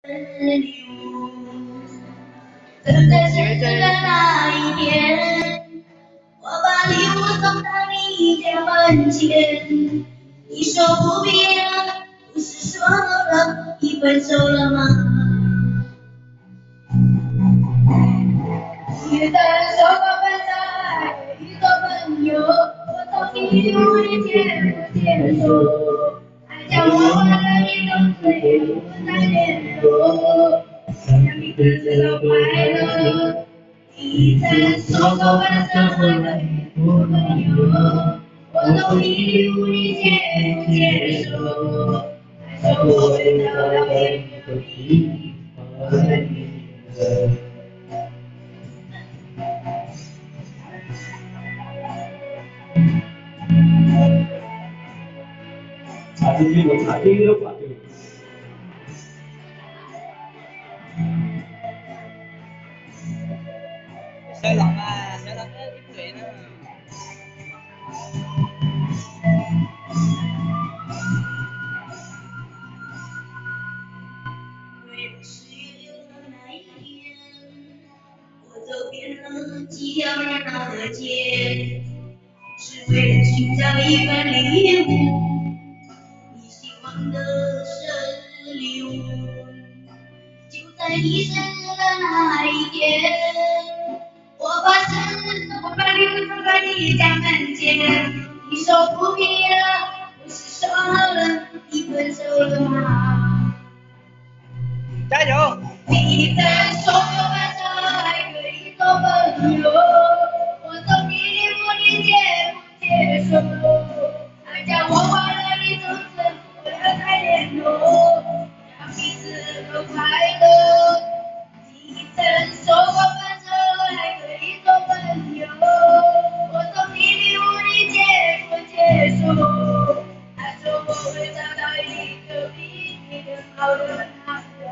等待生日的那一天，我把礼物送到你家门前。你说不必了，不是说了已分手了吗？你的手把分开，一个朋友，我从你无意间不接受，爱将我忘了你都最后不再联络，让你各自都快乐。你曾说过分手后的我朋友，我从你无意间不接受，爱说我会找到别个比你更的。查进去我查进去就反对。小老板，小老板，你对呢？10月6日那一天，我走遍了几条热闹的街，只为了寻找一份礼物，你喜欢的生日礼物。就在你生日的那一天，我把礼物送到你家门前。你说不必了，不是说好了已分手了吗？加油！你曾说过分手还可以做朋友，我送你礼物你接不接受？爱将我忘了你从此不要再联络，让彼此都快乐。你曾说过分手还可以做朋友，我送你礼物你接不接受？爱说我会找到一个比你更好的男人。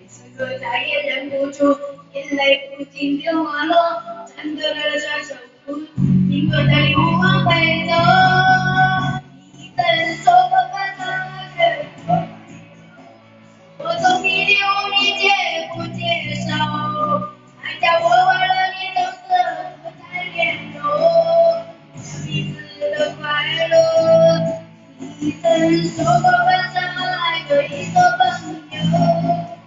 此刻再也忍不住，眼泪不停地滑落，颤抖的双手不停地带领我往回走。你曾说过分手还可以做朋友，我送你礼物你接不接受？爱将我忘了你从此不再联络，让彼此的快乐。你曾说过分手还可以做朋友，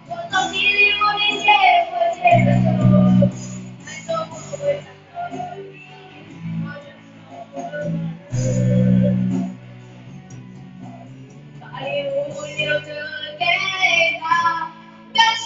我送你礼物你接不接受？爱说我会找到一个比你好的人，把礼物留着给他，感受。